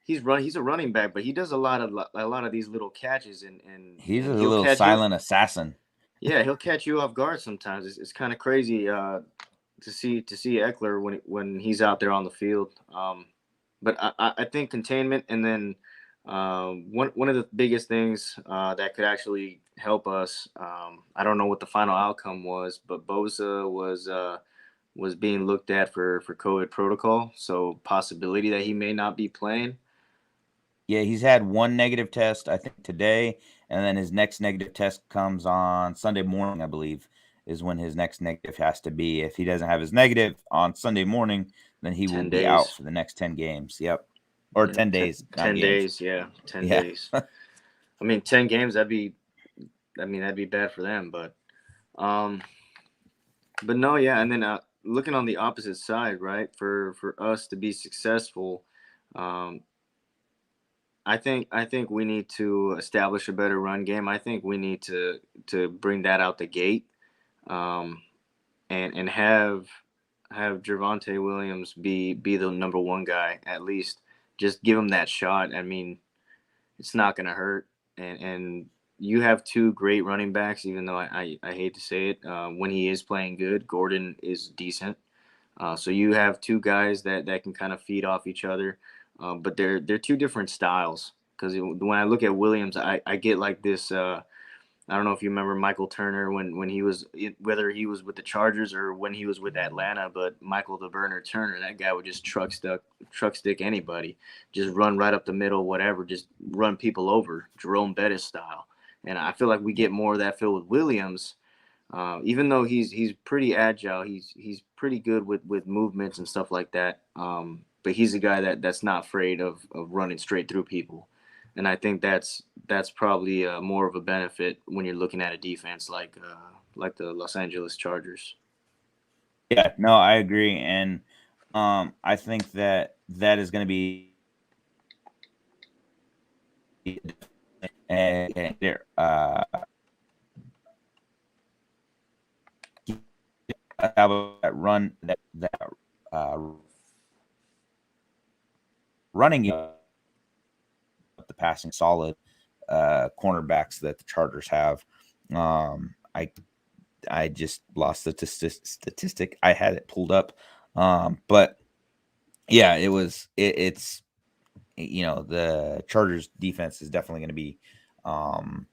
he's a running back, but he does a lot of these little catches He's a and he'll little catch you. silent assassin. Yeah, he'll catch you off guard sometimes. It's kind of crazy to see Eckler when he's out there on the field. But I think containment, and then one of the biggest things that could actually help us. I don't know what the final outcome was, but Bosa was being looked at for COVID protocol, so possibility that he may not be playing. Yeah, he's had one negative test, I think, today, and then his next negative test comes on Sunday morning, I believe, is when his next negative has to be. If he doesn't have his negative on Sunday morning, then he will 10 be out days. for the next 10 games. Yep. Or Yeah, 10 10, days, not 10 games. days. Yeah, 10 Yeah. days. I mean, 10 games. That'd be bad for them, um, but no, yeah. And then looking on the opposite side, right? For us to be successful, um, I think we need to establish a better run game. I think we need to bring that out the gate, um, and have Javonte Williams be the number one guy at least. Just give him that shot. I mean, it's not gonna hurt, and you have two great running backs. Even though I hate to say it, when he is playing good, Gordon is decent. So you have two guys that can kind of feed off each other, but they're two different styles. Because when I look at Williams, I get like this. I don't know if you remember Michael Turner when he was whether he was with the Chargers or when he was with Atlanta, but Michael the Burner Turner, that guy would just truck stick anybody, just run right up the middle, whatever, just run people over, Jerome Bettis style. And I feel like we get more of that feel with Williams. Even though he's pretty agile, he's pretty good with movements and stuff like that. But he's a guy that's not afraid of running straight through people, and I think that's probably more of a benefit when you're looking at a defense like the Los Angeles Chargers. Yeah, no, I agree. And I think that is going to be and have that run that uh, running the passing solid cornerbacks that the Chargers have. I just lost the statistic. I had it pulled up, but yeah, it's the Chargers defense is definitely going to be um,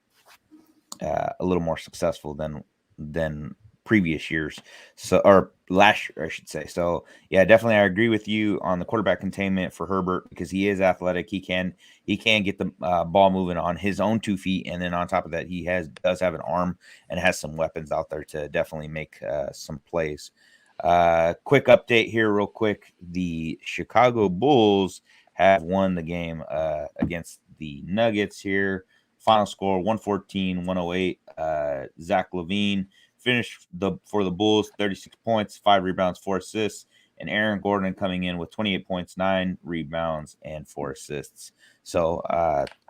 a little more successful than previous years, so or last year I should say. So yeah, definitely I agree with you on the quarterback containment for Herbert because he is athletic. He can get the ball moving on his own 2 feet, and then on top of that, he does have an arm and has some weapons out there to definitely make some plays. Quick update here, real quick. The Chicago Bulls have won the game against the Nuggets here. Final score 114-108. Zach LaVine finished for the Bulls 36 points, 5 rebounds, 4 assists. And Aaron Gordon coming in with 28 points, 9 rebounds, and 4 assists. So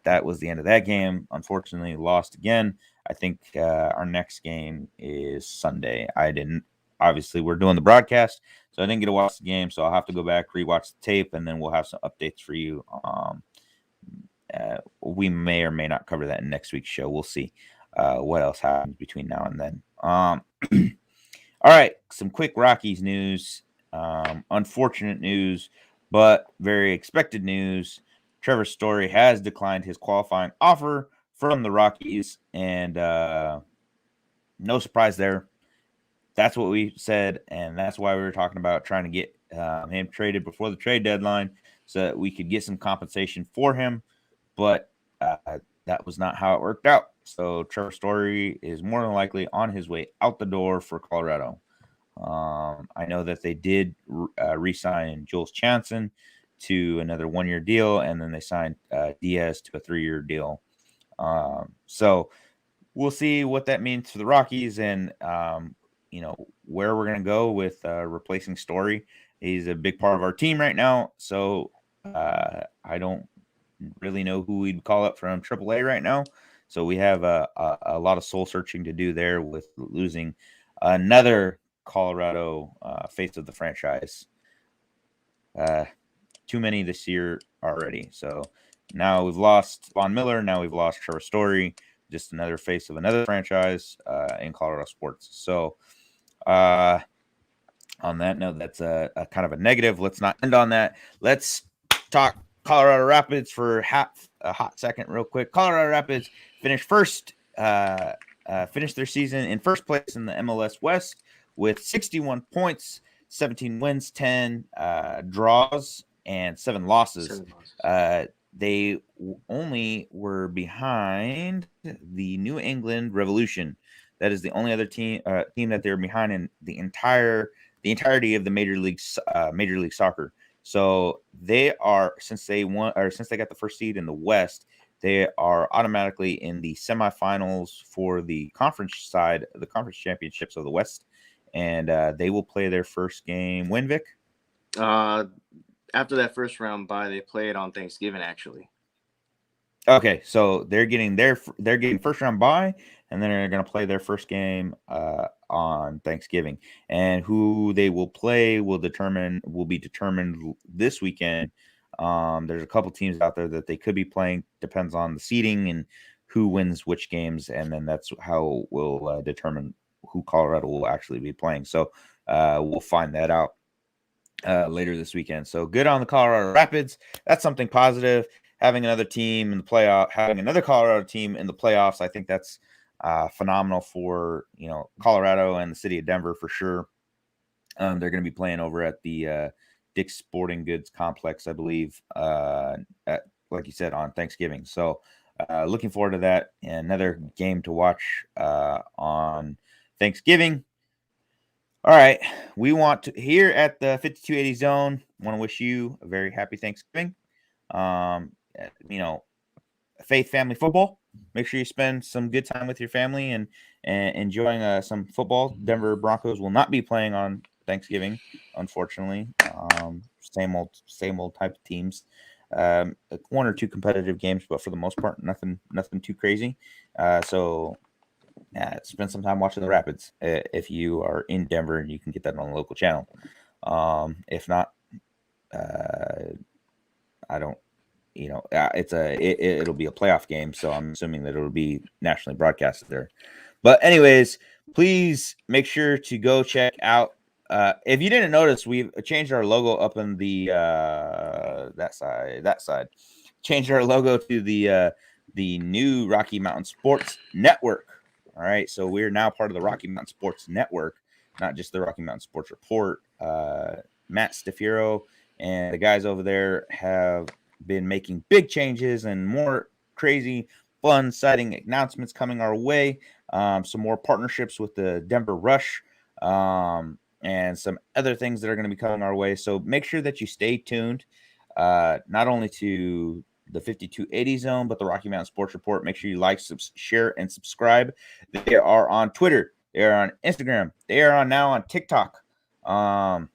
that was the end of that game. Unfortunately, lost again. I think our next game is Sunday. Obviously, we're doing the broadcast, so I didn't get to watch the game. So I'll have to go back, rewatch the tape, and then we'll have some updates for you. We may or may not cover that in next week's show. We'll see what else happens between now and then. All right, some quick Rockies news. Unfortunate news, but very expected news. Trevor Story has declined his qualifying offer from the Rockies, and no surprise there. That's what we said, and that's why we were talking about trying to get him traded before the trade deadline so that we could get some compensation for him. But that was not how it worked out. So Trevor Story is more than likely on his way out the door for Colorado. I know that they did re-sign Jules Chanson to another 1-year deal, and then they signed Diaz to a 3-year deal. So we'll see what that means for the Rockies and where we're going to go with replacing Story. He's a big part of our team right now. So I don't really know who we'd call up from AAA right now. So we have a lot of soul searching to do there with losing another Colorado face of the franchise. Too many this year already. So now we've lost Von Miller. Now we've lost Trevor Story. Just another face of another franchise in Colorado sports. So on that note, that's a kind of a negative. Let's not end on that. Let's talk Colorado Rapids for a hot second, real quick. Colorado Rapids finished finished their season in first place in the MLS West with 61 points, 17 wins, 10 draws, and 7 losses. They only were behind the New England Revolution. That is the only other team that they're behind in the entirety of the Major League Soccer. So they are, since they got the first seed in the West, they are automatically in the semifinals for the conference side, the conference championships of the West, and they will play their first game. When, Vic? After that first round bye, they play it on Thanksgiving, actually. Okay, so they're getting first round bye, and then they're going to play their first game on Thanksgiving. And who they will play will be determined this weekend. There's a couple teams out there that they could be playing. Depends on the seeding and who wins which games, and then that's how we'll determine who Colorado will actually be playing. So we'll find that out later this weekend. So good on the Colorado Rapids. That's something positive. Having another team in the playoff, having another Colorado team in the playoffs, I think that's phenomenal for Colorado and the city of Denver for sure. They're going to be playing over at the Dick's Sporting Goods Complex, I believe, like you said, on Thanksgiving. So looking forward to that. Another game to watch on Thanksgiving. All right, we want to here at the 5280 zone. Want to wish you a very happy Thanksgiving. Faith family football. Make sure you spend some good time with your family and enjoying some football. Denver Broncos will not be playing on Thanksgiving, unfortunately. Same old type of teams. One or two competitive games, but for the most part, nothing too crazy. So spend some time watching the Rapids if you are in Denver and you can get that on the local channel. If not, I don't. It'll be a playoff game, so I'm assuming that it'll be nationally broadcasted there. But anyways, please make sure to go check out. If you didn't notice, we've changed our logo up in the that side. Changed our logo to the new Rocky Mountain Sports Network. All right, so we're now part of the Rocky Mountain Sports Network, not just the Rocky Mountain Sports Report. Matt Stafiro and the guys over there have been making big changes and more crazy, fun, exciting announcements coming our way. Some more partnerships with the Denver Rush and some other things that are going to be coming our way. So make sure that you stay tuned, not only to the 5280 zone, but the Rocky Mountain Sports Report. Make sure you like, share, and subscribe. They are on Twitter. They are on Instagram. They are now on TikTok. And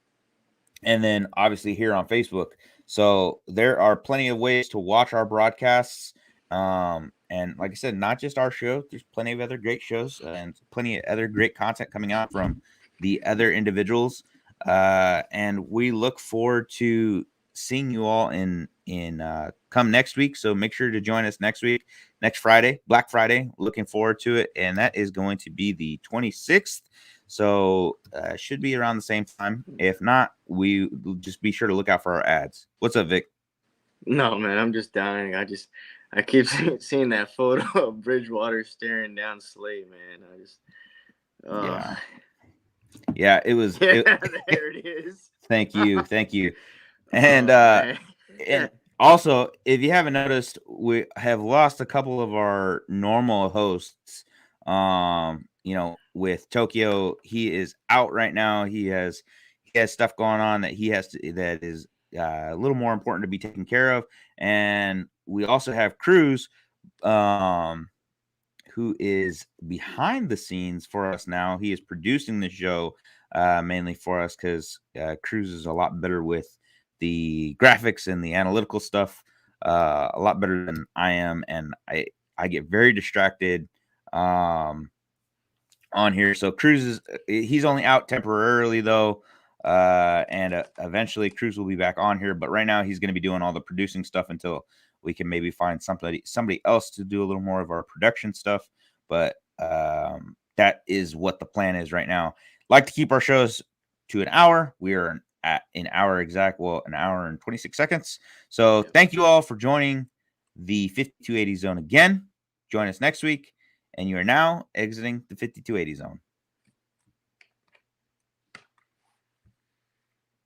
then obviously here on Facebook. So there are plenty of ways to watch our broadcasts. And like I said, not just our show, there's plenty of other great shows and plenty of other great content coming out from the other individuals. And we look forward to seeing you all in come next week. So make sure to join us next week, next Friday, Black Friday. Looking forward to it. And that is going to be the 26th. So should be around the same time. If not, we just be sure to look out for our ads. What's up, Vic? No, man, I'm just dying. I keep seeing that photo of Bridgewater staring down Slay, man. Yeah, it was. Yeah, there it is. Thank you. And and also, if you haven't noticed, we have lost a couple of our normal hosts. With Tokyo, he is out right now. He has stuff going on that that is a little more important to be taken care of. And we also have Cruz, who is behind the scenes for us now. He is producing the show mainly for us because Cruz is a lot better with the graphics and the analytical stuff a lot better than I am, and I get very distracted on here. So Cruz he's only out temporarily though, and eventually Cruz will be back on here. But right now he's going to be doing all the producing stuff until we can maybe find somebody else to do a little more of our production stuff. But that is what the plan is right now. Like to keep our shows to an hour. We are at an hour exact, well, an hour and 26 seconds. So thank you all for joining the 5280 zone again. Join us next week. And you are now exiting the 5280 zone.